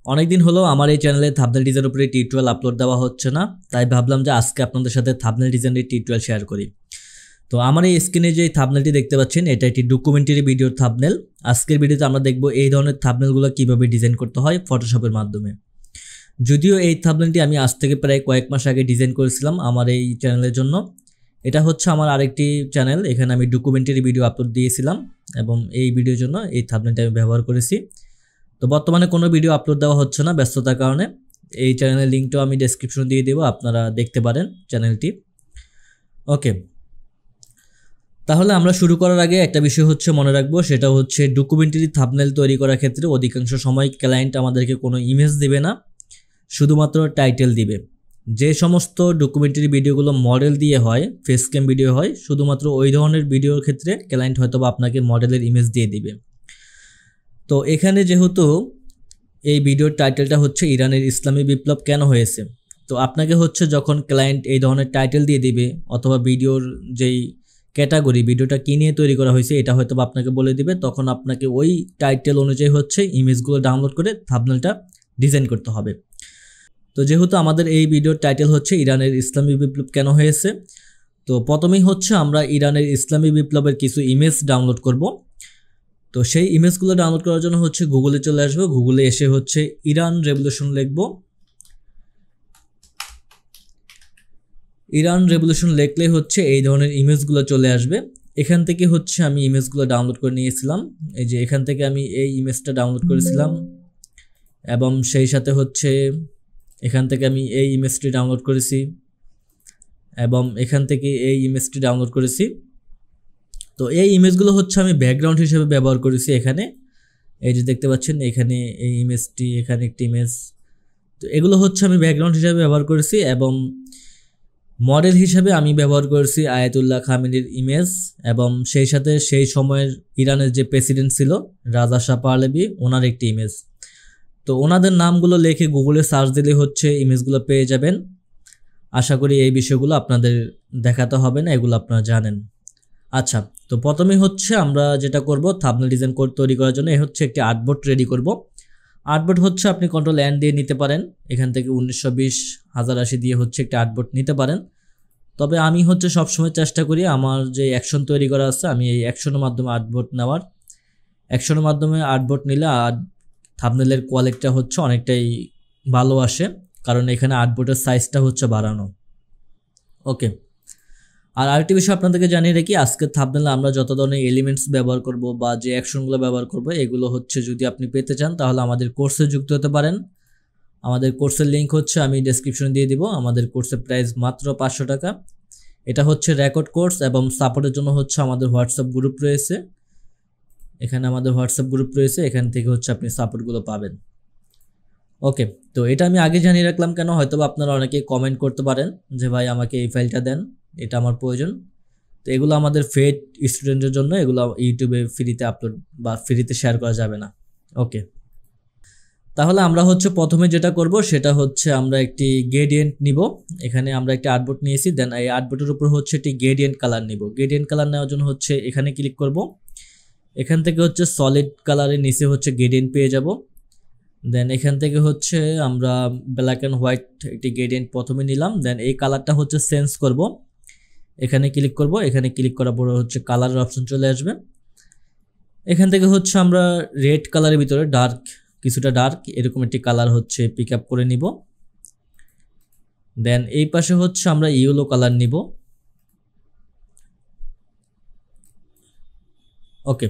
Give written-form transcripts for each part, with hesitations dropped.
অনেকদিন হলো আমার এই চ্যানেলে থাম্বনেল ডিজাইনের উপরে টিউটোরিয়াল আপলোড দেওয়া হচ্ছে না, তাই ভাবলাম যে আজকে আপনাদের সাথে থাম্বনেল ডিজাইনের টিউটোরিয়াল শেয়ার করি। তো আমার এই স্ক্রিনে যে থাম্বনেলটি দেখতে পাচ্ছেন, এটা একটি ডকুমেন্টারি ভিডিওর থাম্বনেল। আজকের ভিডিওতে আমরা দেখব এই ধরনের থাম্বনেলগুলো কিভাবে ডিজাইন করতে হয় ফটোশপের মাধ্যমে। যদিও এই থাম্বনেলটি আমি আজ থেকে প্রায় কয়েক মাস আগে ডিজাইন করেছিলাম আমার এই চ্যানেলের জন্য। এটা হচ্ছে আমার আরেকটি চ্যানেল, এখানে আমি ডকুমেন্টারি ভিডিও আপলোড দিয়েছিলাম এবং এই ভিডিওর জন্য এই থাম্বনেলটি আমি ব্যবহার করেছি। তো বর্তমানে কোনো ভিডিও আপলোড দেওয়া হচ্ছে না ব্যস্ততার কারণে। এই চ্যানেলের লিঙ্কটাও আমি ডেসক্রিপশনে দিয়ে দেবো, আপনারা দেখতে পারেন চ্যানেলটি। ওকে, তাহলে আমরা শুরু করার আগে একটা বিষয় হচ্ছে মনে রাখবো, সেটা হচ্ছে ডকুমেন্টারি থাম্বনেল তৈরি করার ক্ষেত্রে অধিকাংশ সময় ক্লায়েন্ট আমাদেরকে কোনো ইমেজ দিবে না, শুধুমাত্র টাইটেল দিবে। যে সমস্ত ডকুমেন্টারি ভিডিওগুলো মডেল দিয়ে হয়, ফেস ক্যাম ভিডিও হয়, শুধুমাত্র ওই ধরনের ভিডিওর ক্ষেত্রে ক্লায়েন্ট হয়তো বা আপনাকে মডেলের ইমেজ দিয়ে দিবে। তো এখানে যেহেতু এই ভিডিওর টাইটেলটা হচ্ছে ইরানের ইসলামী বিপ্লব কেন হয়েছে, তো আপনাকে হচ্ছে যখন ক্লায়েন্ট এই ধরনের টাইটেল দিয়ে দিবে অথবা ভিডিওর যেই ক্যাটাগরি, ভিডিওটা কী নিয়ে তৈরি করা হয়েছে এটা হয়তো আপনাকে বলে দিবে, তখন আপনাকে ওই টাইটেল অনুযায়ী হচ্ছে ইমেজগুলো ডাউনলোড করে থাম্বনেলটা ডিজাইন করতে হবে। তো যেহেতু আমাদের এই ভিডিওর টাইটেল হচ্ছে ইরানের ইসলামী বিপ্লব কেন হয়েছে, তো প্রথমেই হচ্ছে আমরা ইরানের ইসলামী বিপ্লবের কিছু ইমেজ ডাউনলোড করব। তো সেই ইমেজগুলো ডাউনলোড করার জন্য হচ্ছে গুগলে চলে আসবো, গুগলে এসে হচ্ছে ইরান রেভলিউশন লিখব। ইরান রেভলিউশন লিখলে হচ্ছে এই ধরনের ইমেজগুলো চলে আসবে। এখান থেকে হচ্ছে আমি ইমেজগুলো ডাউনলোড করে নিয়েছিলাম, এই যে এখান থেকে আমি এই ইমেজটা ডাউনলোড করেছিলাম এবং সেই সাথে হচ্ছে এখান থেকে আমি এই ইমেজটি ডাউনলোড করেছি এবং এখান থেকে এই ইমেজটি ডাউনলোড করেছি। তো এই ইমেজগুলো হচ্ছে আমি ব্যাকগ্রাউন্ড হিসেবে ব্যবহার করেছি। এখানে এই যে দেখতে পাচ্ছেন, এখানে এই ইমেজটি, এখানে একটি ইমেজ, তো এগুলো হচ্ছে আমি ব্যাকগ্রাউন্ড হিসেবে ব্যবহার করেছি এবং মডেল হিসেবে আমি ব্যবহার করেছি আয়াতুল্লাহ খামেনির ইমেজ এবং সেই সাথে সেই সময়ের ইরানের যে প্রেসিডেন্ট ছিল রাজা শাহ পাহলেভি, ওনার একটি ইমেজ। তো ওনাদের নামগুলো লিখে গুগলে সার্চ দিলে হচ্ছে ইমেজগুলো পেয়ে যাবেন। আশা করি এই বিষয়গুলো আপনাদের দেখাতে হবে না, এগুলো আপনারা জানেন। আচ্ছা, তো প্রথমে হচ্ছে আমরা যেটা করব থাম্বনেল ডিজাইন তৈরি করার জন্য হচ্ছে একটি আর্টবোর্ড রেডি করব। আর্টবোর্ড হচ্ছে আপনি Ctrl+N দিয়ে নিতে পারেন, এখান থেকে 1920 1080 দিয়ে হচ্ছে একটি আর্টবোর্ড নিতে পারেন। তবে আমি হচ্ছে সবসময় চেষ্টা করি আমার যে অ্যাকশন তৈরি করা আছে, আমি এই অ্যাকশনের মাধ্যমে আর্টবোর্ড নেওয়ার। অ্যাকশনের মাধ্যমে আর্টবোর্ড নিলে থাম্বনেলের কোয়ালিটিটা হচ্ছে অনেকটাই ভালো আসে, কারণ এখানে আর্টবোর্ডের সাইজটা হচ্ছে বাড়ানো। ওকে, আর আরেকটি বিষয় আপনাদেরকে জানিয়ে রাখি, আজকের থাম্বনেলে আমরা যত ধরনের এলিমেন্টস ব্যবহার করব বা যে অ্যাকশনগুলো ব্যবহার করব, এগুলো হচ্ছে যদি আপনি পেতে চান তাহলে আমাদের কোর্সে যুক্ত হতে পারেন। আমাদের কোর্সের লিঙ্ক হচ্ছে আমি ডেসক্রিপশনে দিয়ে দিব। আমাদের কোর্সের প্রাইস মাত্র 500 টাকা। এটা হচ্ছে রেকর্ড কোর্স এবং সাপোর্টের জন্য হচ্ছে আমাদের হোয়াটসঅ্যাপ গ্রুপ রয়েছে। এখানে আমাদের হোয়াটসঅ্যাপ গ্রুপ রয়েছে, এখান থেকে হচ্ছে আপনি সাপোর্টগুলো পাবেন। ওকে, তো এটা আমি আগে জানিয়ে রাখলাম কেন, হয়তো আপনারা অনেকেই কমেন্ট করতে পারেন যে ভাই আমাকে এই ফাইলটা দেন, এটা আমার প্রয়োজন। তো এগুলো আমাদের ফেড স্টুডেন্টের জন্য, এগুলো ইউটিউবে ফ্রিতে আপলোড বা ফ্রিতে শেয়ার করা যাবে না। ওকে, তাহলে আমরা হচ্ছে প্রথমে যেটা করব সেটা হচ্ছে আমরা একটি গ্রেডিয়েন্ট নিব। এখানে আমরা একটি আর্টবোর্ড নিয়েছি, দেন এই আর্টবোর্ডের উপর হচ্ছে একটি গ্রেডিয়েন্ট কালার নিব। গ্রেডিয়েন্ট কালার নেওয়ার জন্য হচ্ছে এখানে ক্লিক করব। এখান থেকে হচ্ছে সলিড কালারের নিচে হচ্ছে গ্রেডিয়েন্ট পেয়ে যাব। দেন এখান থেকে হচ্ছে আমরা ব্ল্যাক অ্যান্ড হোয়াইট একটি গ্রেডিয়েন্ট প্রথমে নিলাম, দেন এই কালারটা হচ্ছে চেঞ্জ করব। এখানে ক্লিক করব, এখানে ক্লিক করার পরে হচ্ছে কালারের অপশন চলে আসবে। এখান থেকে হচ্ছে আমরা রেড কালারের ভিতরে ডার্ক, কিছুটা ডার্ক এরকম একটি কালার হচ্ছে পিক আপ করে নিব। দেন এই পাশে হচ্ছে আমরা ইয়েলো কালার নিব। ওকে,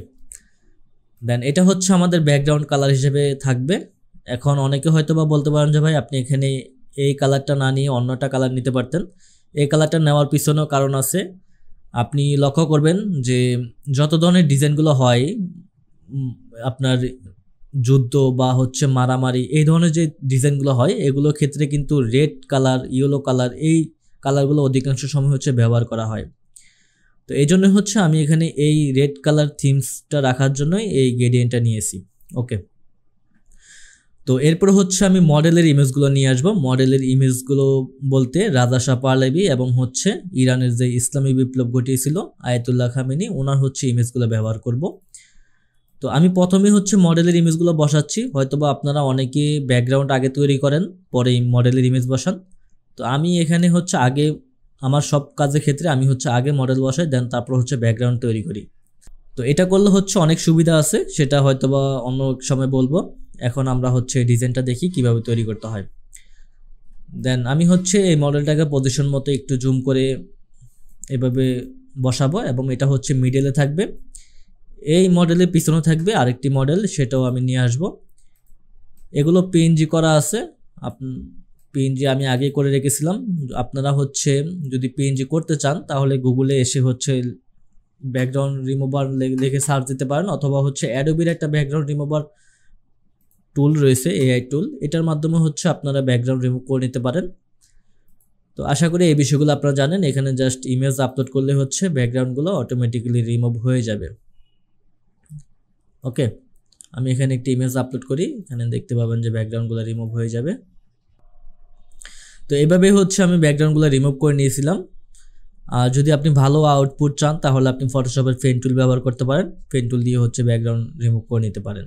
দেন এটা হচ্ছে আমাদের ব্যাকগ্রাউন্ড কালার হিসেবে থাকবে। এখন অনেকে হয়তো বা বলতে পারেন যে ভাই আপনি এখানে এই কালারটা না নিয়ে অন্যটা কালার নিতে পারতেন। এই কালারটা নেওয়ার পিছনেও কারণ আছে। আপনি লক্ষ্য করবেন যে যত ধরনের ডিজাইনগুলো হয়, আপনার যুদ্ধ বা হচ্ছে মারামারি, এই ধরনের যে ডিজাইনগুলো হয় এগুলোর ক্ষেত্রে কিন্তু রেড কালার, ইয়েলো কালার, এই কালারগুলো অধিকাংশ সময় হচ্ছে ব্যবহার করা হয়। তো এই জন্য হচ্ছে আমি এখানে এই রেড কালার থিমসটা রাখার জন্যই এই গ্রেডিয়েন্টটা নিয়েছি। ওকে, তো এরপর হচ্ছে আমি মডেলের ইমেজগুলো নিয়ে আসবো। মডেলের ইমেজগুলো বলতে রাজা শাহ পাহলেভি এবং হচ্ছে ইরানের যে ইসলামী বিপ্লব ঘটিয়েছিল আয়াতুল্লাহ খামেনি, ওনার হচ্ছে ইমেজগুলো ব্যবহার করব। তো তো আমি প্রথমে হচ্ছে মডেলের ইমেজগুলো বসাচ্ছি, হয়তোবা আপনারা অনেকে ব্যাকগ্রাউন্ড আগে তৈরি করেন পরে মডেলের ইমেজ বসান। তো আমি এখানে হচ্ছে আগে আমার সব কাজের ক্ষেত্রে আমি হচ্ছে আগে মডেল বসাই, দেন তারপর হচ্ছে ব্যাকগ্রাউন্ড তৈরি করি। তো এটা করলে হচ্ছে অনেক সুবিধা আছে, সেটা হয়তোবা অন্য সময় বলবো। এখন আমরা হচ্ছে ডিজাইনটা দেখি কিভাবে তৈরি করতে হয়। দেন আমি হচ্ছে এই মডেলটাকে পজিশন মতো একটু জুম করে এভাবে বসাবো এবং এটা হচ্ছে মিডলে থাকবে। এই মডেলের পিছনে থাকবে আরেকটি মডেল, সেটাও আমি নিয়ে আসব। এগুলো পিএনজি করা আছে, পিএনজি আমি আগে করে রেখেছিলাম। আপনারা হচ্ছে যদি পিএনজি করতে চান তাহলে গুগলে এসে হচ্ছে ব্যাকগ্রাউন্ড রিমুভার লিখে সার্চ দিতে পারেন, অথবা হচ্ছে অ্যাডোবির একটা ব্যাকগ্রাউন্ড রিমুভার টুল রয়েছে, এআই টুল, এটার মাধ্যমে হচ্ছে আপনারা ব্যাকগ্রাউন্ড রিমুভ করে নিতে পারেন। তো আশা করি এই বিষয়গুলো আপনারা জানেন। এখানে জাস্ট ইমেজ আপলোড করলে হচ্ছে ব্যাকগ্রাউন্ডগুলো অটোমেটিক্যালি রিমুভ হয়ে যাবে। ওকে, আমি এখানে একটি ইমেজ আপলোড করি, এখানে দেখতে পাবেন যে ব্যাকগ্রাউন্ডগুলো রিমুভ হয়ে যাবে। তো এইভাবে হচ্ছে আমি ব্যাকগ্রাউন্ডগুলো রিমুভ করে নিয়েছিলাম। আর যদি আপনি ভালো আউটপুট চান তাহলে আপনি ফটোশপের পেন টুল ব্যবহার করতে পারেন, পেন টুল দিয়ে হচ্ছে ব্যাকগ্রাউন্ড রিমুভ করে নিতে পারেন।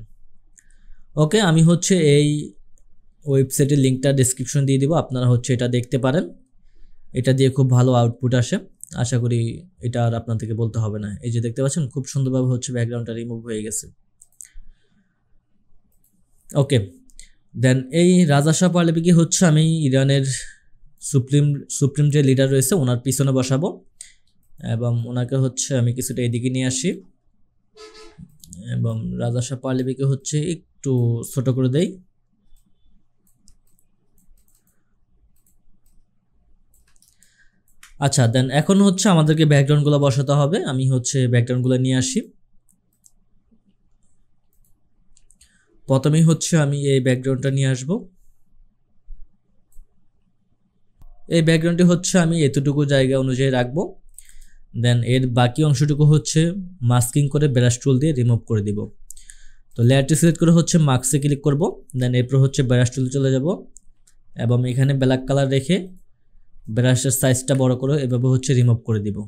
ওকে, আমি হচ্ছে এই ওয়েবসাইটের লিঙ্কটা ডেসক্রিপশন দিয়ে দিব, আপনারা হচ্ছে এটা দেখতে পারেন। এটা দিয়ে খুব ভালো আউটপুট আসে, আশা করি এটা আর আপনাদেরকে বলতে হবে না। এই যে দেখতে পাচ্ছেন খুব সুন্দরভাবে হচ্ছে ব্যাকগ্রাউন্ডটা রিমুভ হয়ে গেছে। ওকে, দেন এই রাজা শাহ পাহলভিকে হচ্ছে আমি ইরানের সুপ্রিম যে লিডার রয়েছে ওনার পিছনে বসাবো, এবং ওনাকে হচ্ছে আমি কিছুটা এদিকে নিয়ে আসি, এবং রাজা শাহ পাহলভিকে হচ্ছে একটু ছোট করে দেই। আচ্ছা, দেন এখন হচ্ছে আমাদেরকে ব্যাকগ্রাউন্ডগুলো বসাতে হবে। আমি হচ্ছে ব্যাকগ্রাউন্ডগুলো নিয়ে আসি। প্রথমেই হচ্ছে আমি এই ব্যাকগ্রাউন্ডটা নিয়ে আসব। এই ব্যাকগ্রাউন্ডটি হচ্ছে আমি এতটুকু জায়গা অনুযায়ী রাখবো। দেন এর বাকি অংশটুকু হচ্ছে মাস্কিং করে ব্রাশ টুল দিয়ে রিমুভ করে দিব। তো লেয়ারটি সিলেক্ট করে হচ্ছে মাস্কে ক্লিক করব, দেন এরপর হচ্ছে ব্রাশ টুলে চলে যাব এবং এখানে ব্ল্যাক কালার রেখে ব্রাশের সাইজটা বড় করে এভাবে হচ্ছে রিমুভ করে দিব।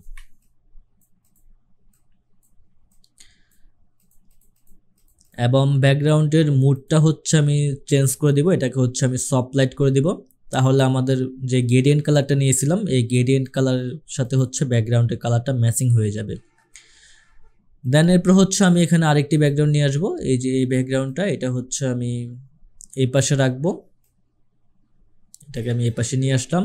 এবং ব্যাকগ্রাউন্ডের মুডটা হচ্ছে আমি চেঞ্জ করে দিব, এটাকে হচ্ছে আমি সফট লাইট করে দিব। তাহলে আমাদের যে গ্রেডিয়েন্ট কালারটা নিয়েছিলাম এই গ্রেডিয়েন্ট কালারের সাথে হচ্ছে ব্যাকগ্রাউন্ডের কালারটা ম্যাচিং হয়ে যাবে। দেন এরপর হচ্ছে আমি এখানে আরেকটি ব্যাকগ্রাউন্ড নিয়ে আসবো। এই যে এই ব্যাকগ্রাউন্ডটা, এটা হচ্ছে আমি এই পাশে রাখবো, এটাকে আমি এই পাশে নিয়ে আসলাম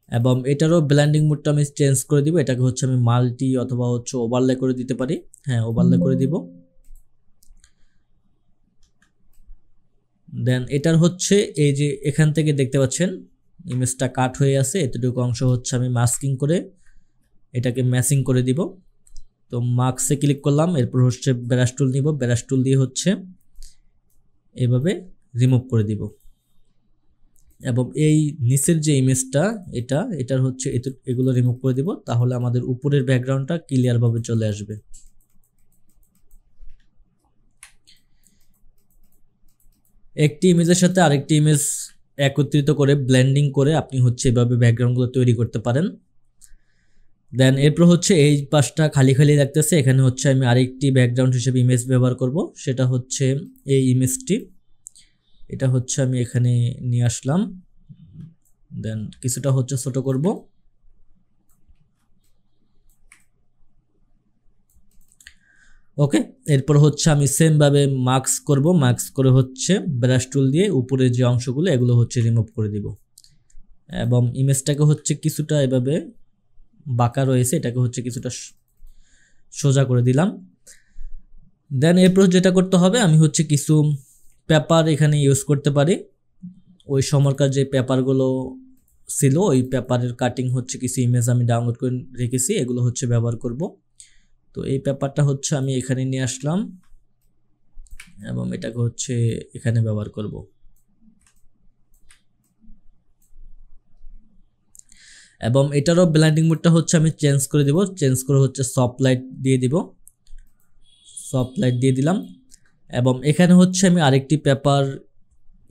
এবং এটারও ব্লেন্ডিং মোডটা আমি চেঞ্জ করে দিব। এটাকে হচ্ছে আমি মাল্টি অথবা হচ্ছে ওভারলে করে দিতে পারি। হ্যাঁ, ওভারলে করে দিব। দেন এটার হচ্ছে এই যে এখান থেকে দেখতে পাচ্ছেন ইমেজটা কাট হয়ে আছে, এতটুকু অংশ হচ্ছে আমি মাস্কিং করে এটাকে ম্যাচিং করে দিব। তো মাস্কে ক্লিক করলাম, এরপর হচ্ছে ব্রাশ টুল নিব, ব্রাশ টুল দিয়ে হচ্ছে এভাবে রিমুভ করে দিব। এবং এই নিচের যে ইমেজটা এটার হচ্ছে এগুলো রিমুভ করে দিব, তাহলে আমাদের উপরের ব্যাকগ্রাউন্ডটা ক্লিয়ারভাবে চলে আসবে। একটি ইমেজের সাথে আরেকটি ইমেজ একত্রিত করে ব্লেন্ডিং করে আপনি হচ্ছে এভাবে ব্যাকগ্রাউন্ডগুলো তৈরি করতে পারেন। দেন এরপর হচ্ছে এই পাশটা খালি খালি লাগতেছে, এখানে হচ্ছে আমি আরেকটি ব্যাকগ্রাউন্ড হিসেবে ইমেজ ব্যবহার করব, সেটা হচ্ছে এই ইমেজটি। এটা হচ্ছে আমি এখানে নিয়ে আসলাম, দেন কিছুটা হচ্ছে ছোট করব। ওকে, এরপর হচ্ছে আমি সেম ভাবে মাস্ক করব, মাস্ক করে হচ্ছে ব্রাশ টুল দিয়ে উপরে যে অংশগুলো এগুলো হচ্ছে রিমুভ করে দিব এবং ইমেজটাকে হচ্ছে কিছুটা এভাবে বাঁকা রয়েছে এটাকে হচ্ছে কিছুটা সোজা করে দিলাম। দেন এরপর যেটা করতে হবে, আমি হচ্ছে কিছু পেপার এখানে ইউজ করতে পারি। ওই সময়কার যে পেপারগুলো ছিল ওই পেপারের কাটিং হচ্ছে কিছু ইমেজ আমি ডাউনলোড করে রেখেছি, এগুলো হচ্ছে ব্যবহার করব। তো এই পেপারটা হচ্ছে আমি এখানে নিয়ে আসলাম এবং এটাকে হচ্ছে এখানে ব্যবহার করব। এবং এটারও ব্লেন্ডিং মোডটা হচ্ছে আমি চেঞ্জ করে দিব, চেঞ্জ করে হচ্ছে সফট লাইট দিয়ে দিব, সফট লাইট দিয়ে দিলাম। এবং এখানে হচ্ছে আমি আরেকটি পেপার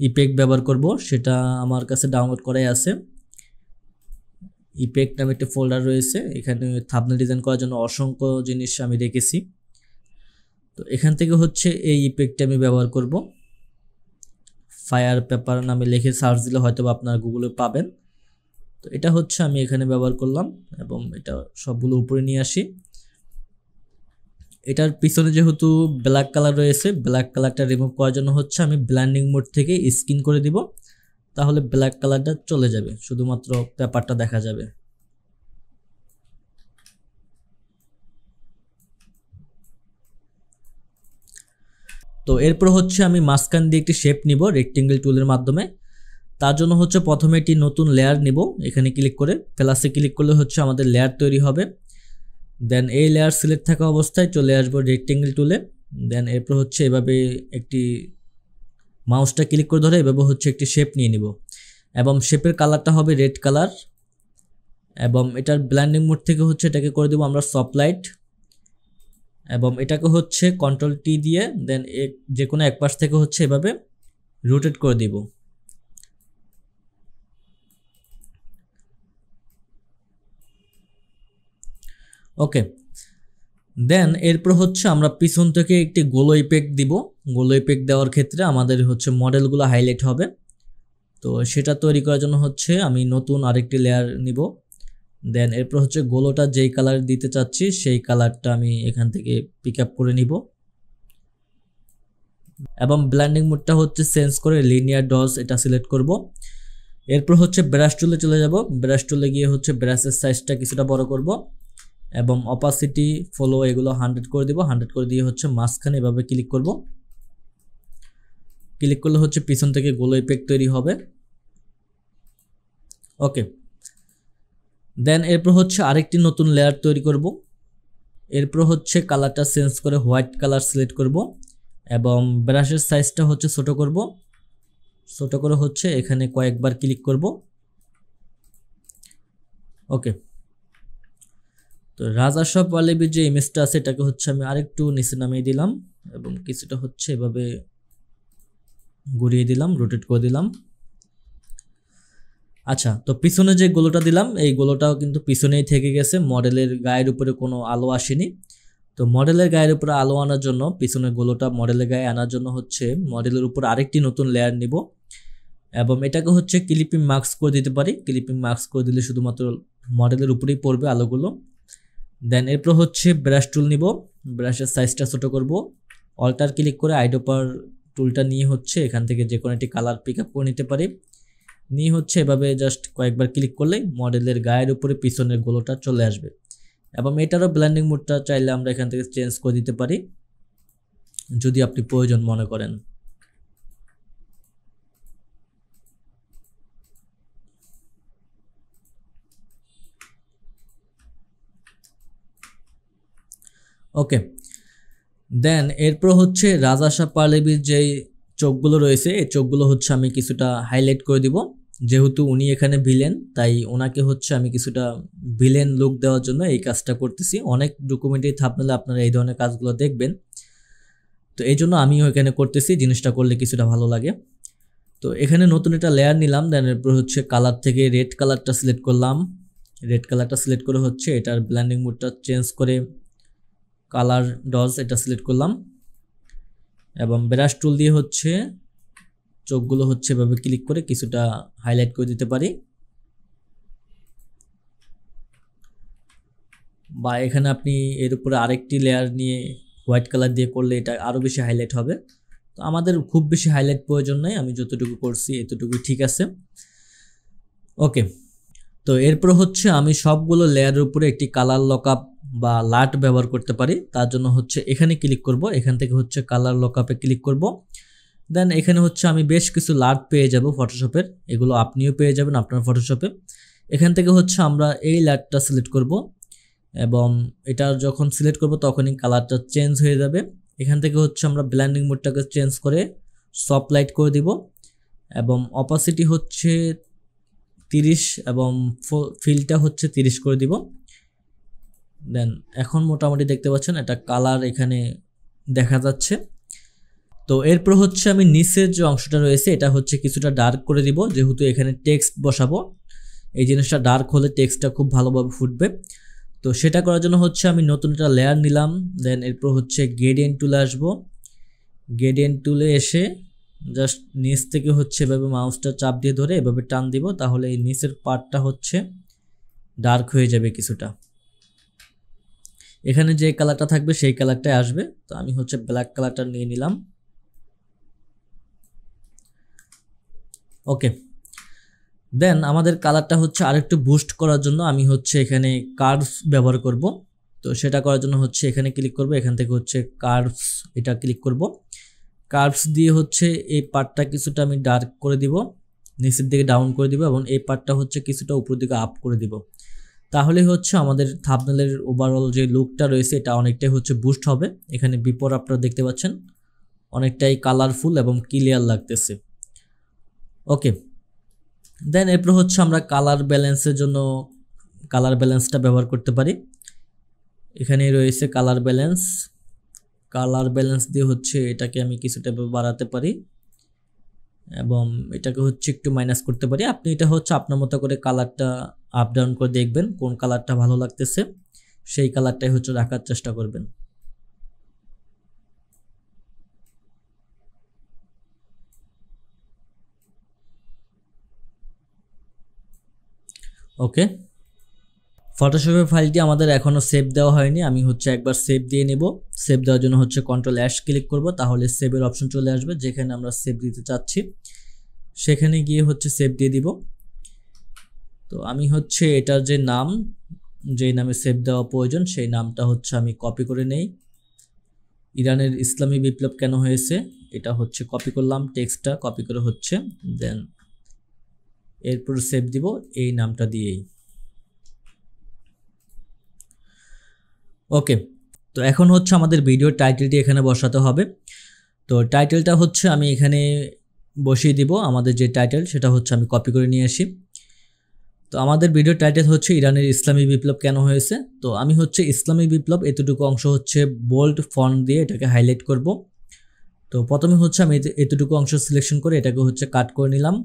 ইফেক্ট ব্যবহার করব, সেটা আমার কাছে ডাউনলোড করাই আছে। ইফেক্ট নামে একটা ফোল্ডার রয়েছে, এখানে থাম্বনেল ডিজাইন করার জন্য অসংখ্য জিনিস আমি রেখেছি। তো তো এখান থেকে হচ্ছে এই ইফেক্টটা আমি ব্যবহার করব। ফায়ার পেপার নামে লিখে সার্চ দিলে হয়তো আপনারা গুগলে পাবেন। তো এটা হচ্ছে আমি এখানে ব্যবহার করলাম এবং এটা সবগুলো উপরে নিয়ে আসি। এটার পিছনে যেহেতু ব্ল্যাক কালার রয়েছে, ব্ল্যাক কালারটা রিমুভ করার জন্য হচ্ছে আমি ব্লেন্ডিং মোড থেকে স্কিন করে দিব, তাহলে ব্ল্যাক কালারটা চলে যাবে, শুধুমাত্র পেপারটা দেখা যাবে। তো এরপর হচ্ছে আমি মাঝখান দিয়ে একটি শেপ নিব রেক্টেঙ্গেল টুলের মাধ্যমে। তার জন্য হচ্ছে প্রথমে একটি নতুন লেয়ার নিব, এখানে ক্লিক করে প্লাসে ক্লিক করলে হচ্ছে আমাদের লেয়ার তৈরি হবে। দেন এই লেয়ার সিলেক্ট থাকা অবস্থায় চলে আসবো রেক্টেঙ্গেল টুলে। দেন এরপর হচ্ছে এভাবে একটি মাউসটা ক্লিক করে ধরে এভাবে হচ্ছে একটি শেপ নিয়ে নিব এবং শেপের কালারটা হবে রেড কালার এবং এটার ব্লেন্ডিং মোড থেকে হচ্ছে এটাকে করে দেবো আমরা সফট লাইট এবং এটাকে হচ্ছে কন্ট্রোল টি দিয়ে দেন যে কোনো এক পাশ থেকে হচ্ছে এভাবে রোটেট করে দিব। ওকে, দেন এরপর হচ্ছে আমরা পিছন থেকে একটি গোলো ইফেক্ট দিব। গোলো ইফেক্ট দেওয়ার ক্ষেত্রে আমাদের হচ্ছে মডেলগুলো হাইলাইট হবে, তো সেটা তৈরি করার জন্য হচ্ছে আমি নতুন আরেকটি লেয়ার নিব। দেন এরপর হচ্ছে গোলোটা যেই কালার দিতে চাচ্ছি সেই কালারটা আমি এখান থেকে পিক আপ করে নিব এবং ব্লেন্ডিং মোডটা হচ্ছে চেঞ্জ করে লিনিয়ার ডজ এটা সিলেক্ট করব। এরপর হচ্ছে ব্রাশ টুলে চলে যাব। ব্রাশ টুলে গিয়ে হচ্ছে ব্রাশের সাইজটা কিছুটা বড় করব এবং অপাসিটি ফলো এগুলো 100 করে দিব। 100 করে দিয়ে হচ্ছে মাঝখানে এভাবে ক্লিক করব। ক্লিক করলে হচ্ছে পিছন থেকে গোলো ইফেক্ট তৈরি হবে। ওকে, দেন এরপর হচ্ছে আরেকটি নতুন লেয়ার তৈরি করব। এরপর হচ্ছে কালারটা চেঞ্জ করে হোয়াইট কালার সিলেক্ট করব এবং ব্রাশের সাইজটা হচ্ছে ছোট করব। ছোট করে হচ্ছে এখানে কয়েকবার ক্লিক করব। ওকে, তো রাজা সব ওয়ালিবির যে ইমেজটা আছে এটাকে হচ্ছে আমি আরেকটু নিচে নামিয়ে দিলাম এবং কিছুটা হচ্ছে এভাবে ঘুরিয়ে দিলাম, রোটেট করে দিলাম। আচ্ছা, তো পিছনে যে গোলোটা দিলাম এই গোলোটাও কিন্তু পিছনেই থেকে গেছে, মডেলের গায়ের উপরে কোনো আলো আসেনি। তো মডেলের গায়ের উপরে আলো আনার জন্য পিছনের গোলোটা মডেলের গায়ে আনার জন্য হচ্ছে মডেলের উপর আরেকটি নতুন লেয়ার নিব এবং এটাকে হচ্ছে ক্লিপিং মাস্ক করে দিতে পারি। ক্লিপিং মাস্ক করে দিলে শুধুমাত্র মডেলের উপরেই পড়বে আলোগুলো। দেন এরপর হচ্ছে ব্রাশ টুল নিব, ব্রাশের সাইজটা ছোট করব। অল্টার ক্লিক করে আইডোপার টুলটা নিয়ে হচ্ছে এখান থেকে যে কোনো একটি কালার পিক আপ করে নিতে পারি। নিয়ে হচ্ছে এভাবে জাস্ট কয়েকবার ক্লিক করলেই মডেলের গায়ের উপরে পিছনের গোলোটা চলে আসবে এবং এটারও ব্লেন্ডিং মোডটা চাইলে আমরা এখান থেকে চেঞ্জ করে দিতে পারি যদি আপনি প্রয়োজন মনে করেন। ওকে, দেন এরপর হচ্ছে রাজা শাহ পাহলভির যেই চোখগুলো রয়েছে এই চোখগুলো হচ্ছে আমি কিছুটা হাইলাইট করে দিব। যেহেতু উনি এখানে ভিলেন তাই ওনাকে হচ্ছে আমি কিছুটা ভিলেন লুক দেওয়ার জন্য এই কাজটা করতেছি। অনেক ডকুমেন্টারি থাম্বনেলে আপনারা এই ধরনের কাজগুলো দেখবেন, তো এই জন্য আমিও এখানে করতেছি, জিনিসটা করলে কিছুটা ভালো লাগে। তো এখানে নতুন একটা লেয়ার নিলাম। দেন এরপর হচ্ছে কালার থেকে রেড কালারটা সিলেক্ট করলাম। রেড কালারটা সিলেক্ট করে হচ্ছে এটার ব্লেন্ডিং মোডটা চেঞ্জ করে কালার ডজ এটা সিলেক্ট করলাম এবং ব্রাশ টুল দিয়ে হচ্ছে চোখগুলো হচ্ছে এভাবে ক্লিক করে কিছুটা হাইলাইট করে দিতে পারি বা এখানে আপনি এর উপরে আরেকটি লেয়ার নিয়ে হোয়াইট কালার দিয়ে করলে এটা আরও বেশি হাইলাইট হবে। তো আমাদের খুব বেশি হাইলাইট প্রয়োজন নাই, আমি যতটুকু করছি এতটুকু ঠিক আছে। ওকে, তো এরপর হচ্ছে আমি সবগুলো লেয়ারের উপরে একটি কালার লকআপ বা লাট ব্যবহার করতে পারি। তার জন্য হচ্ছে এখানে ক্লিক করব, এখান থেকে হচ্ছে কালার লকআপে ক্লিক করব। দেন এখানে হচ্ছে আমি বেশ কিছু লাট পেয়ে যাব ফটোশপের, এগুলো আপনিও পেয়ে যাবেন আপনার ফটোশপে। এখান থেকে হচ্ছে আমরা এই লাটটা সিলেক্ট করব এবং এটা যখন সিলেক্ট করব তখনই কালারটা চেঞ্জ হয়ে যাবে। এখান থেকে হচ্ছে আমরা ব্লেন্ডিং মোডটাকে চেঞ্জ করে সফট লাইট করে দিব এবং অপাসিটি হচ্ছে 30 এবং ফিলটা হচ্ছে 30 করে দিব। দেন এখন মোটামুটি দেখতে পাচ্ছেন এটা কালার এখানে দেখা যাচ্ছে। তো এরপর হচ্ছে আমি নিচের যে অংশটা রয়েছে এটা হচ্ছে কিছুটা ডার্ক করে দিব, যেহেতু এখানে টেক্সট বসাবো। এই জিনিসটা ডার্ক হলে টেক্সটটা খুব ভালোভাবে ফুটবে। তো সেটা করার জন্য হচ্ছে আমি নতুন একটা লেয়ার নিলাম, দেন এরপর হচ্ছে গ্রেডিয়েন্ট টুলে আসবো। গ্রেডিয়েন্ট টুলে এসে জাস্ট নিচ থেকে হচ্ছে এভাবে মাউসটা চাপ দিয়ে ধরে এভাবে টান দিব, তাহলে এই নিচের পার্টটা হচ্ছে ডার্ক হয়ে যাবে কিছুটা। এখানে যে কালারটা থাকবে সেই কালারটাই আসবে। তো আমি হচ্ছে ব্ল্যাক কালারটা নিয়ে নিলাম। ওকে, দেন আমাদের কালারটা হচ্ছে আরেকটু বুস্ট করার জন্য আমি হচ্ছে এখানে কার্ভস ব্যবহার করব। তো সেটা করার জন্য হচ্ছে এখানে ক্লিক করব, এখান থেকে হচ্ছে কার্ভস এটা ক্লিক করব। কার্ভস দিয়ে হচ্ছে এই পার্টটা কিছুটা আমি ডার্ক করে দিব, নিচের দিকে ডাউন করে দিব, এবং এই পার্টটা হচ্ছে কিছুটা উপর দিকে আপ করে দিব। তাহলে হচ্ছে আমাদের থাম্বনেলের ওভারঅল যে লুকটা রয়েছে এটা অনেকটাই হচ্ছে বুস্ট হবে। এখানে বিপর আপনারা দেখতে পাচ্ছেন অনেকটাই কালারফুল এবং ক্লিয়ার লাগতেছে। ওকে, দেন এরপর হচ্ছে আমরা কালার ব্যালেন্সের জন্য কালার ব্যালেন্সটা ব্যবহার করতে পারি। এখানে রয়েছে কালার ব্যালেন্স। কালার ব্যালেন্স দিয়ে হচ্ছে এটাকে আমি কিছুটা বাড়াতে পারি এবং এটাকে হচ্ছে একটু মাইনাস করতে পারি। আপনি এটা হচ্ছে আপনার মতো করে কালারটা আপ ডাউন করে দেখবেন, কোন কালারটা ভালো লাগতেছে সেই কালারটাই হচ্ছে রাখার চেষ্টা করবেন। ওকে, ফটোশপের ফাইলটি আমাদের এখনও সেভ দেওয়া হয়নি, আমি হচ্ছে একবার সেভ দিয়ে নেব। সেভ দেওয়ার জন্য হচ্ছে কন্ট্রোল ক্লিক করব, তাহলে সেভের অপশন চলে আসবে। যেখানে আমরা সেভ দিতে চাচ্ছি সেখানে গিয়ে হচ্ছে সেভ দিয়ে দিব। তো আমি হচ্ছে এটার যে নাম, যেই নামে সেভ দেওয়া প্রয়োজন সেই নামটা হচ্ছে আমি কপি করে নেই। ইরানের ইসলামী বিপ্লব কেন হয়েছে এটা হচ্ছে কপি করলাম, টেক্সটটা কপি করে হচ্ছে, দেন এরপর সেভ দিব এই নামটা দিয়েই। ওকে, তো এখন হচ্ছে আমাদের ভিডিওর টাইটেলটি এখানে বসাতে হবে। তো টাইটেলটা হচ্ছে আমি এখানে বসিয়ে দিব। আমাদের যে টাইটেল সেটা হচ্ছে আমি কপি করে নিয়ে আসি। তো আমাদের ভিডিওর টাইটেল হচ্ছে ইরানের ইসলামী বিপ্লব কেন হয়েছে। তো আমি হচ্ছে ইসলামী বিপ্লব এতটুকু অংশ হচ্ছে বোল্ড ফন্ট দিয়ে এটাকে হাইলাইট করব। তো প্রথমে হচ্ছে আমি এতটুকু অংশ সিলেকশন করে এটাকে হচ্ছে কাট করে নিলাম।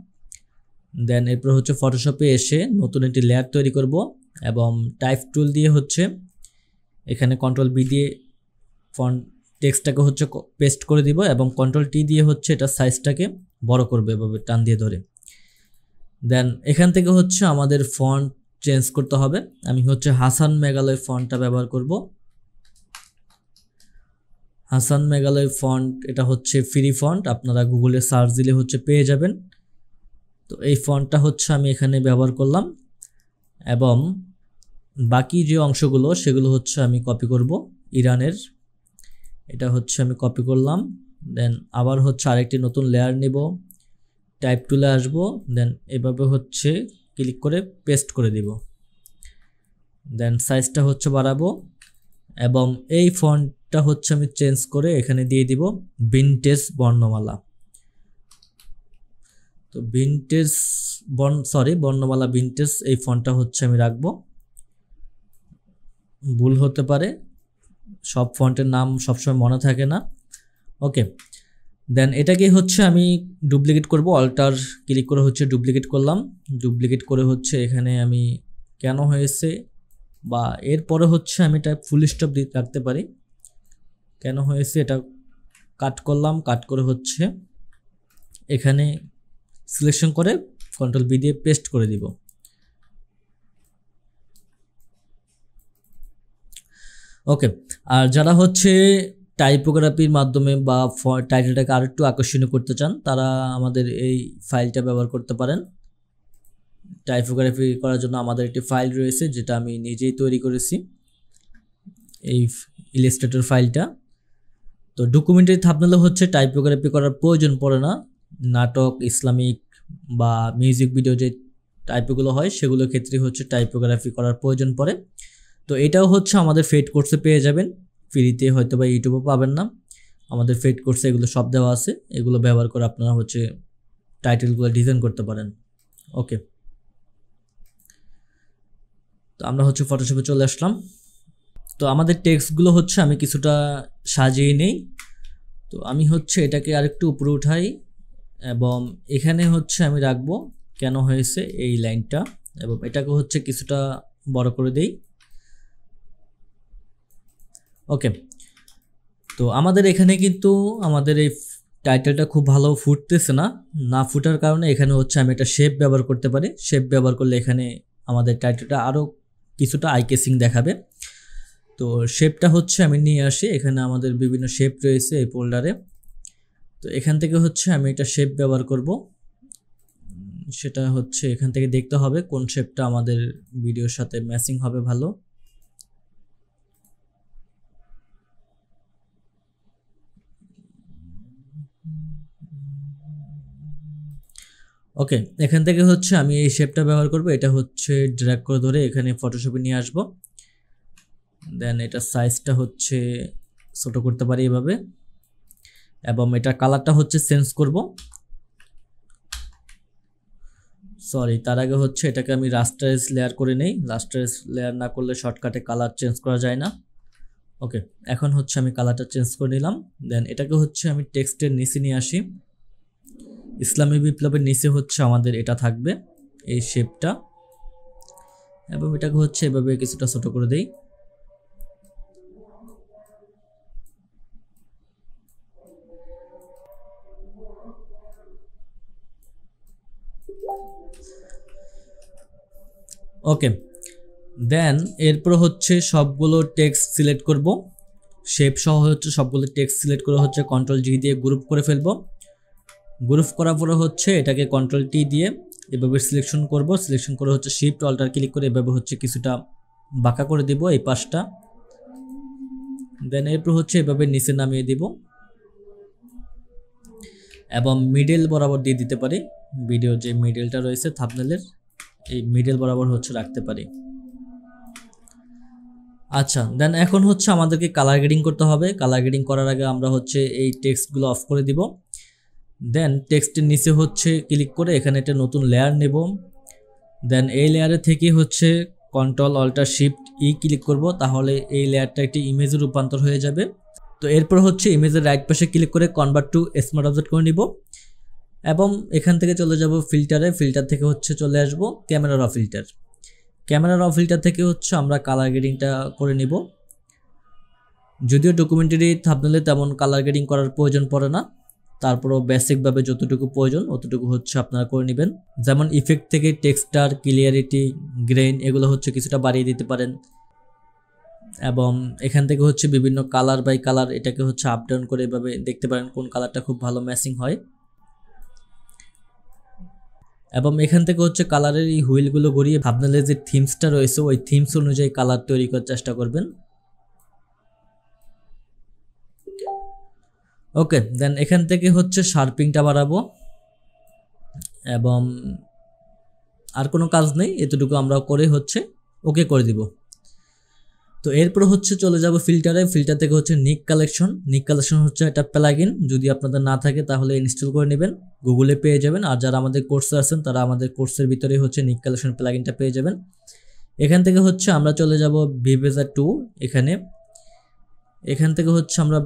দেন এরপর হচ্ছে ফটোশপে এসে নতুন একটি লেয়ার তৈরি করব এবং টাইপ টুল দিয়ে হচ্ছে এখানে কন্ট্রোল বি দিয়ে ফন্ট টেক্সটটাকে হচ্ছে পেস্ট করে দিব এবং কন্ট্রোল টি দিয়ে হচ্ছে এটা সাইজটাকে বড় করবে এভাবে টান দিয়ে ধরে। দেন এখান থেকে হচ্ছে আমাদের ফন্ট চেঞ্জ করতে হবে। আমি হচ্ছে হাসান মেঘালয় ফন্টটা ব্যবহার করব। হাসান মেঘালয় ফন্ট এটা হচ্ছে ফ্রি ফন্ট, আপনারা গুগলে সার্চ দিলে হচ্ছে পেয়ে যাবেন। তো এই ফন্টটা হচ্ছে আমি এখানে ব্যবহার করলাম এবং বাকি যে অংশগুলো সেগুলো হচ্ছে আমি কপি করব ইরানের। এটা হচ্ছে আমি কপি করলাম, দেন আবার হচ্ছে আরেকটি নতুন লেয়ার নেব, টাইপ টুলে আসবো, দেন এভাবে হচ্ছে ক্লিক করে পেস্ট করে দিব। দেন সাইজটা হচ্ছে বাড়াবো এবং এই ফন্টটা হচ্ছে আমি চেঞ্জ করে এখানে দিয়ে দিব ভিনটেজ বর্ণমালা। তো ভিনটেজ বর্ণমালা ভিনটেজ এই ফন্টটা হচ্ছে আমি রাখবো। ভুল হতে পারে, সব ফন্টের নাম সবসময় মনে থাকে না। ওকে, দেন এটাকে হচ্ছে আমি ডুপ্লিকেট করব, অল্টার ক্লিক করে হচ্ছে ডুপ্লিকেট করলাম। ডুপ্লিকেট করে হচ্ছে এখানে আমি কেন হয়েছে বা এরপরে হচ্ছে আমি এটা ফুল স্টপ দিয়ে রাখতে পারি। কেন হয়েছে এটা কাট করলাম, কাট করে হচ্ছে এখানে সিলেকশন করে কন্ট্রোল বি দিয়ে পেস্ট করে দিব। ওকে, আর যারা হচ্ছে টাইপোগ্রাফির মাধ্যমে বা টাইটেলটাকে আর একটু আকর্ষণীয় করতে চান তারা আমাদের এই ফাইলটা ব্যবহার করতে পারেন। টাইপোগ্রাফি করার জন্য আমাদের একটি ফাইল রয়েছে যেটা আমি নিজেই তৈরি করেছি, এই ইলাস্ট্রেটর ফাইলটা। তো ডকুমেন্টারি থাম্বনেলে হচ্ছে টাইপোগ্রাফি করার প্রয়োজন পড়ে না। নাটক, ইসলামিক বা মিউজিক ভিডিও যে টাইপগুলো হয় সেগুলোর ক্ষেত্রে হচ্ছে টাইপোগ্রাফি করার প্রয়োজন পড়ে। তো এটাও হচ্ছে আমাদের ফেড কোর্সে পেয়ে যাবেন, ফ্রিতে হয়তো বা ইউটিউবে পাবেন না। আমাদের ফেড কোর্সে এগুলো সব দেওয়া আছে, এগুলো ব্যবহার করে আপনারা হচ্ছে টাইটেলগুলো ডিজাইন করতে পারেন। ওকে, তো আমরা হচ্ছে ফটোশপে চলে আসলাম। তো আমাদের টেক্সটগুলো হচ্ছে আমি কিছুটা সাজিয়ে নেই। তো আমি হচ্ছে এটাকে আরেকটু উপরে উঠাই এবং এখানে হচ্ছে আমি রাখবো কেন হয়েছে এই লাইনটা এবং এটাকে হচ্ছে কিছুটা বড় করে দেই। ওকে, তো আমাদের এখানে কিন্তু আমাদের এই টাইটেলটা খুব ভালো ফুটতেছে না, না ফুটার কারণে এখানে হচ্ছে আমি একটা শেপ ব্যবহার করতে পারি। শেপ ব্যবহার করলে এখানে আমাদের টাইটেলটা আরও কিছুটা আই কেসিং দেখাবে। তো শেপটা হচ্ছে আমি নিয়ে আসি, এখানে আমাদের বিভিন্ন শেপ রয়েছে এই ফোল্ডারে। তো এখান থেকে হচ্ছে আমি একটা শেপ ব্যবহার করব, সেটা হচ্ছে এখান থেকে দেখতে হবে কোন শেপটা আমাদের ভিডিওর সাথে ম্যাচিং হবে ভালো। ওকে, এখান থেকে হচ্ছে আমি এই শেপটা ব্যবহার করব। এটা হচ্ছে ড্র্যাগ করে ধরে এখানে ফটোশপে নিয়ে আসব। দেন এটা সাইজটা হচ্ছে ছোট করতে পারি এভাবে, এবং এটা কালারটা হচ্ছে চেঞ্জ করব। সরি, তার আগে হচ্ছে এটাকে আমি রাস্টারাইজ লেয়ার করে নেই। রাস্টারাইজ লেয়ার না করলে শর্টকাটে কালার চেঞ্জ করা যায় না। ওকে, এখন হচ্ছে আমি কালারটা চেঞ্জ করে নিলাম। দেন এটাকে হচ্ছে আমি টেক্সটের নিচে নিয়ে আসি। ইসলামী বিপ্লবের নিচে হচ্ছে আমাদের এটা থাকবে এই শেপটা, এবং এটাকে হচ্ছে এভাবে কিছুটা ছোট করে দেই। ওকে, দেন এরপর হচ্ছে সবগুলো টেক্সট সিলেক্ট করব। শেপ সহ হচ্ছে সবগুলো টেক্সট সিলেক্ট করে হচ্ছে কন্ট্রোল জি দিয়ে গ্রুপ করে ফেলবো। গ্রুপ করার পরে হচ্ছে এটাকে কন্ট্রোল টি দিয়ে এভাবে সিলেকশন করব। সিলেকশন করে হচ্ছে শিফট অল্টার ক্লিক করে এভাবে হচ্ছে কিছুটা বাঁকা করে দিব এই পাশটা। দেন এরপর হচ্ছে এভাবে নিচে নামিয়ে দিব, এবং মিডল বরাবর দিয়ে দিতে পারি। ভিডিও যে মিডলটা রয়েছে থাম্বনেলের, এই মিডল বরাবর হচ্ছে রাখতে পারি। আচ্ছা, দেন এখন হচ্ছে আমাদেরকে কালার গ্রেডিং করতে হবে। কালার গ্রেডিং করার আগে আমরা হচ্ছে এই টেক্সটগুলো অফ করে দিব। দেন টেক্সটের নিচে হচ্ছে ক্লিক করে এখানে একটা নতুন লেয়ার নেব। দেন এই লেয়ারে থেকে হচ্ছে কন্ট্রোল অল্টার শিফট ই ক্লিক করব, তাহলে এই লেয়ারটা একটি ইমেজে রূপান্তর হয়ে যাবে। তো এরপর হচ্ছে ইমেজের রাইট পাশে ক্লিক করে কনভার্ট টু স্মার্ট অবজেক্ট করে নিব, এবং এখান থেকে চলে যাব ফিল্টারে। ফিল্টার থেকে হচ্ছে চলে আসব ক্যামেরা র ফিল্টার। ক্যামেরা র ফিল্টার থেকে হচ্ছে আমরা কালার গ্রেডিংটা করে নিব। যদিও ডকুমেন্টারি থাম্বনেলে তেমন কালার গ্রেডিং করার প্রয়োজন পড়ে না, তারপরও বেসিকভাবে যতটুকু প্রয়োজন অতটুকু হচ্ছে আপনারা করে নেবেন। যেমন ইফেক্ট থেকে টেক্সচার, ক্লিয়ারিটি, গ্রেইন এগুলো হচ্ছে কিছুটা বাড়িয়ে দিতে পারেন, এবং এখান থেকে হচ্ছে বিভিন্ন কালার বাই কালার এটাকে হচ্ছে আপ ডাউন করে এভাবে দেখতে পারেন কোন কালারটা খুব ভালো ম্যাচিং হয়। এবং এখান থেকে হচ্ছে কালারের এই হুইলগুলো ঘুরিয়ে থাম্বনেলের যে থিমসটা রয়েছে ওই থিমস অনুযায়ী কালার তৈরি করার চেষ্টা করবেন। ওকে, দেন এখান থেকে হচ্ছে শার্পিংটা বাড়াবো, এবং আর কোনো কাজ নেই, এতটুকু আমরা করে হচ্ছে ওকে করে দিব। তো এরপর হচ্ছে চলে যাব ফিল্টারে। ফিল্টার থেকে হচ্ছে নিক কালেকশন। নিক কালেকশন হচ্ছে একটা প্লাগইন, যদি আপনাদের না থাকে তাহলে ইনস্টল করে নেবেন, গুগলে পেয়ে যাবেন। আর যারা আমাদের কোর্সে আছেন তারা আমাদের কোর্সের ভিতরে হচ্ছে নিক কালেকশন প্লাগইনটা পেয়ে যাবেন। এখান থেকে হচ্ছে আমরা চলে যাব ভিভেজা 2। এখান থেকে হচ্ছে আমরা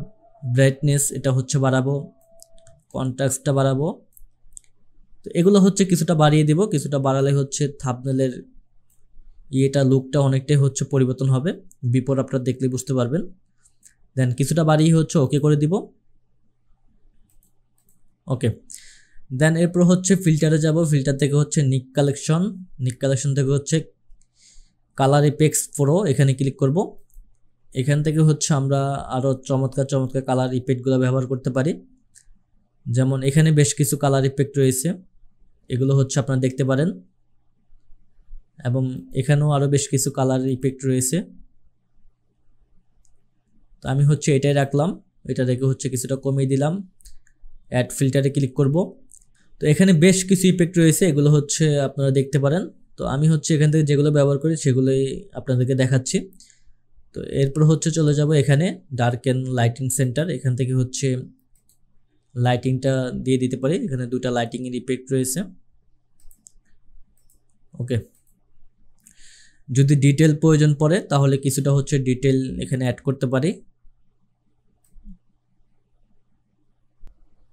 ব্রাইটনেস এটা হচ্ছে বাড়াবো, কন্ট্রাস্টটা বাড়াবো। তো এগুলো হচ্ছে কিছুটা বাড়িয়ে দিব, কিছুটা বাড়ালে হচ্ছে থাম্বনেলের এটা লুকটা অনেকটাই হচ্ছে পরিবর্তন হবে, বিপর আপনারা দেখলে বুঝতে পারবেন। দেন কিছুটা বাড়িয়ে হচ্ছে ওকে করে দিব। ওকে, দেন এরপর হচ্ছে ফিল্টারে যাব। ফিল্টার থেকে হচ্ছে নিক কালেকশন। নিক কালেকশন থেকে হচ্ছে কালার ইফেক্টস প্রো, এখানে ক্লিক করব। এখান থেকে হচ্ছে আমরা আরও চমৎকার চমৎকার কালার ইফেক্টগুলো ব্যবহার করতে পারি। যেমন এখানে বেশ কিছু কালার ইফেক্ট রয়েছে, এগুলো হচ্ছে আপনারা দেখতে পারেন, এবং এখানেও আরও বেশ কিছু কালার ইফেক্ট রয়েছে। তো আমি হচ্ছে এটাই রাখলাম, এটা রেখে হচ্ছে কিছুটা কমিয়ে দিলাম। অ্যাড ফিল্টারে ক্লিক করব। তো এখানে বেশ কিছু ইফেক্ট রয়েছে, এগুলো হচ্ছে আপনারা দেখতে পারেন। তো আমি হচ্ছে এখান থেকে যেগুলো ব্যবহার করি সেগুলোই আপনাদেরকে দেখাচ্ছি। তো এরপর হচ্ছে চলে যাব এখানে ডার্ক অ্যান্ড লাইটিং সেন্টার। এখান থেকে হচ্ছে লাইটিংটা দিয়ে দিতে পারি, এখানে দুটা লাইটিংয়ের ইফেক্ট রয়েছে। ওকে, যদি ডিটেল প্রয়োজন পড়ে তাহলে কিছুটা হচ্ছে ডিটেল এখানে অ্যাড করতে পারি।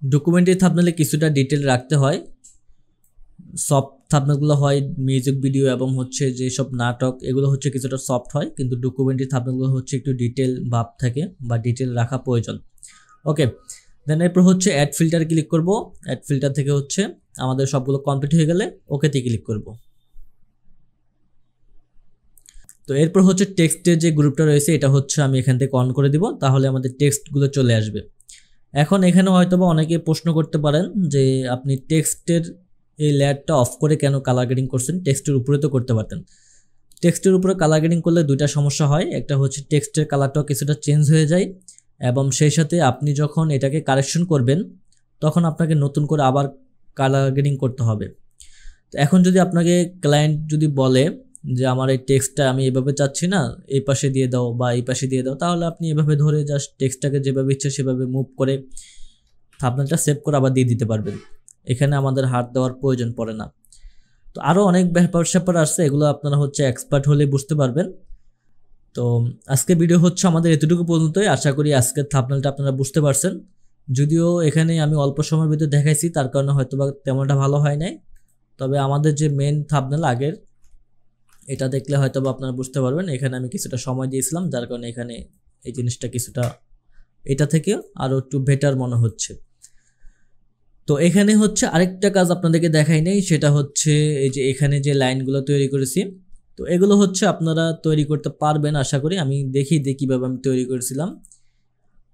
ডকুমেন্টারি থাম্বনেলে কিছুটা ডিটেল রাখতে হয়, সফট থাম্বনেলগুলো হয় মিউজিক ভিডিও এবং হচ্ছে যেসব নাটক এগুলো হচ্ছে কিছুটা সফট হয়, কিন্তু ডকুমেন্টারি থাম্বনেলগুলো হচ্ছে একটু ডিটেল ভাব থাকে বা ডিটেল রাখা প্রয়োজন। ওকে, দেন এরপর হচ্ছে অ্যাড ফিল্টার ক্লিক করব। অ্যাড ফিল্টার থেকে হচ্ছে আমাদের সবগুলো কমপ্লিট হয়ে গেলে ওকেতে ক্লিক করব। তো এরপর হচ্ছে টেক্সটের যে গ্রুপটা রয়েছে এটা হচ্ছে আমি এখান থেকে অন করে দিব, তাহলে আমাদের টেক্সটগুলো চলে আসবে। এখন এখানে হয়তোবা অনেকে প্রশ্ন করতে পারেন যে আপনি টেক্সটের এই লেয়ারটা অফ করে কেন কালার গ্রেডিং করছেন, টেক্সটের উপরে তো করতে পারতেন। টেক্সটের উপরে কালার গ্রেডিং করলে দুইটা সমস্যা হয়, একটা হচ্ছে টেক্সটের কালারটাও কিছুটা চেঞ্জ হয়ে যায় এবং সেই সাথে আপনি যখন এটাকে কারেকশন করবেন তখন আপনাকে নতুন করে আবার কালার গ্রেডিং করতে হবে। তো এখন যদি আপনাকে ক্লায়েন্ট যদি বলে যে আমার এই টেক্সটটা আমি এভাবে চাচ্ছি না, এই পাশে দিয়ে দাও বা এই পাশে দিয়ে দাও, তাহলে আপনি এভাবে ধরে জাস্ট টেক্সটটাকে যেভাবে ইচ্ছে সেভাবে মুভ করে থাম্বনেলটা সেভ করে আবার দিয়ে দিতে পারবেন। এখানে আমাদের হাত দেওয়ার প্রয়োজন পড়ে না। তো আরও অনেক ব্যাপার স্যাপার আসছে, এগুলো আপনারা হচ্ছে এক্সপার্ট হলে বুঝতে পারবেন। তো আজকে ভিডিও হচ্ছে আমাদের এতটুকু পর্যন্তই। আশা করি আজকের থাম্বনেলটা আপনারা বুঝতে পারছেন। যদিও এখানে আমি অল্প সময়ের ভিতরে দেখাইছি, তার কারণে হয়তো বা তেমনটা ভালো হয় নাই, তবে আমাদের যে মেন থাম্বনেল আগের এটা দেখলে হয়তো বা আপনারা বুঝতে পারবেন। এখানে আমি কিছুটা সময় দিয়েছিলাম, যার কারণে এখানে এই জিনিসটা কিছুটা এটা থেকে আরও একটু বেটার মনে হচ্ছে। তো এখানে হচ্ছে আরেকটা কাজ আপনাদেরকে দেখাই নেই, সেটা হচ্ছে এই যে এখানে যে লাইনগুলো তৈরি করেছি, তো এগুলো হচ্ছে আপনারা তৈরি করতে পারবেন আশা করি। আমি দেখিয়ে দিই কীভাবে আমি তৈরি করেছিলাম।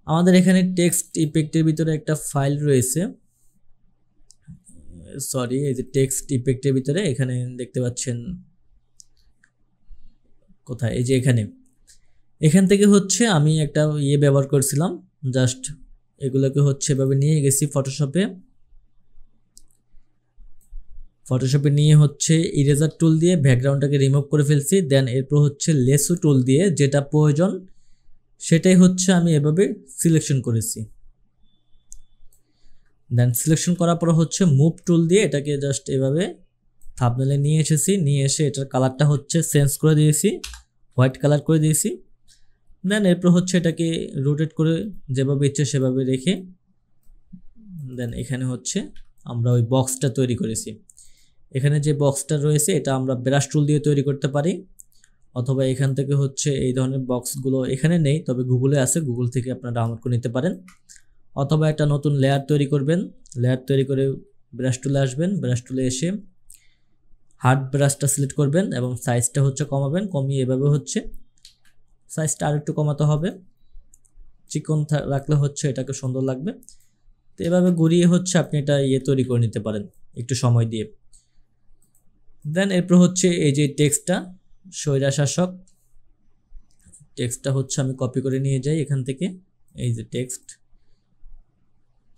আমাদের এখানে টেক্সট ইফেক্টের ভিতরে একটা ফাইল রয়েছে, সরি এই যে টেক্সট ইফেক্টের ভিতরে এখানে দেখতে পাচ্ছেন কোথায়, এই যে এখান থেকে হচ্ছে আমি একটা ব্যবহার করছিলাম, জাস্ট এগুলোকে হচ্ছে এভাবে নিয়ে গেছি ফটোশপে নিয়ে হচ্ছে ইরেজার টুল দিয়ে ব্যাকগ্রাউন্ডটাকে রিমুভ করে ফেলছি। দেন এরপর হচ্ছে লেসু টুল দিয়ে যেটা প্রয়োজন সেটাই হচ্ছে আমি এভাবে সিলেকশন করেছি। দেন সিলেকশন করার পর হচ্ছে মুভ টুল দিয়ে এটাকে জাস্ট এভাবে থাম্বনেলে নিয়ে এসেছি, নিয়ে এসে এটার কালারটা হচ্ছে চেঞ্জ করে দিয়েছি, হোয়াইট কালার করে দিয়েছি। দেন এরপর হচ্ছে এটাকে রোটেট করে যেভাবে ইচ্ছে সেভাবে রেখে দেন এখানে হচ্ছে আমরা ওই বক্সটা তৈরি করেছি। এখানে যে বক্সটা রয়েছে এটা আমরা ব্রাশ টুল দিয়ে তৈরি করতে পারি, অথবা এখান থেকে হচ্ছে এই ধরনের বক্সগুলো এখানে নেই, তবে গুগলে আছে, গুগল থেকে আপনারা ডাউনলোড করে নিতে পারেন। অথবা একটা নতুন লেয়ার তৈরি করবেন, লেয়ার তৈরি করে ব্রাশ টুলে আসবেন, ব্রাশ টুলে এসে হার্ড ব্রাশটা সিলেক্ট করবেন এবং সাইজটা হচ্ছে কমাবেন, কমিয়ে এভাবে হচ্ছে সাইজটা আর একটু কমাতে হবে, চিকন রাখলে হচ্ছে এটাকে সুন্দর লাগবে। তো এভাবে ঘুরিয়ে হচ্ছে আপনি এটা তৈরি করে নিতে পারেন একটু সময় দিয়ে। দেন এরপর হচ্ছে এই যে টেক্সটটা স্বৈরশাসক টেক্সটটা হচ্ছে আমি কপি করে নিয়ে যাই এখান থেকে, এই যে টেক্সট,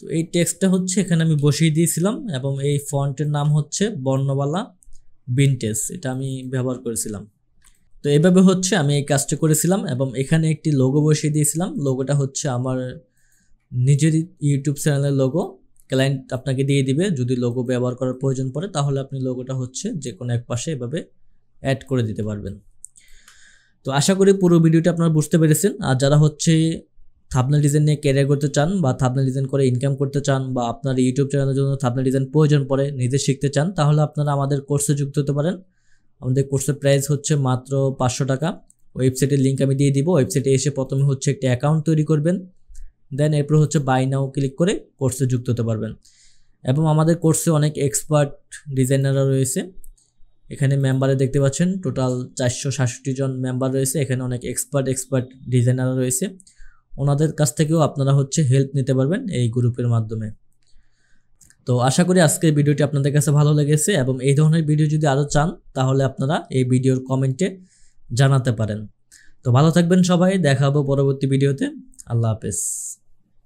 তো এই টেক্সটটা হচ্ছে এখানে আমি বসিয়ে দিয়েছিলাম এবং এই ফন্টের নাম হচ্ছে বর্ণমালা ভিনটেজ, এটা আমি ব্যবহার করেছিলাম। তো এভাবে হচ্ছে আমি এই কাজটা করেছিলাম এবং এখানে একটি লোগো বসিয়ে দিয়েছিলাম। লোগোটা হচ্ছে আমার নিজেরই ইউটিউব চ্যানেলের লোগো, ক্লায়েন্ট আপনাকে দিয়ে দিবে। যদি লোগো ব্যবহার করার প্রয়োজন পড়ে তাহলে আপনি লোগোটা হচ্ছে যে কোনো এক পাশে এভাবে অ্যাড করে দিতে পারবেন। তো আশা করি পুরো ভিডিওটা আপনারা বুঝতে পেরেছেন। আর যারা হচ্ছে থাম্বনেল ডিজাইন নিয়ে ক্যারিয়ার করতে চান বা থাম্বনেল ডিজাইন করে ইনকাম করতে চান বা আপনার ইউটিউব চ্যানেলের জন্য থাম্বনেল ডিজাইন প্রয়োজন পড়ে, নিজে শিখতে চান, তাহলে আপনারা আমাদের কোর্সে যুক্ত হতে পারেন। আমাদের কোর্সের প্রাইস হচ্ছে মাত্র 500 টাকা। ওয়েবসাইটের লিঙ্ক আমি দিয়ে দিব। ওয়েবসাইটে এসে প্রথমে হচ্ছে একটা অ্যাকাউন্ট তৈরি করবেন, দেন এরপর হচ্ছে বাই নাও ক্লিক করে কোর্সে যুক্ত হতে পারবেন। এবং আমাদের কোর্সে অনেক এক্সপার্ট ডিজাইনাররা রয়েছে। এখানে মেম্বারে দেখতে পাচ্ছেন টোটাল 467 জন মেম্বার রয়েছে। এখানে অনেক এক্সপার্ট ডিজাইনাররা রয়েছে, ওনাদের কাছ থেকেও আপনারা হচ্ছে হেল্প নিতে পারবেন এই গ্রুপের মাধ্যমে। তো আশা করি আজকের ভিডিওটি আপনাদের কাছে ভালো লেগেছে এবং এই ধরনের ভিডিও যদি আরও চান তাহলে আপনারা এই ভিডিওর কমেন্টে জানাতে পারেন। তো ভালো থাকবেন সবাই, দেখা হবে পরবর্তী ভিডিওতে। আল্লাহ হাফেজ।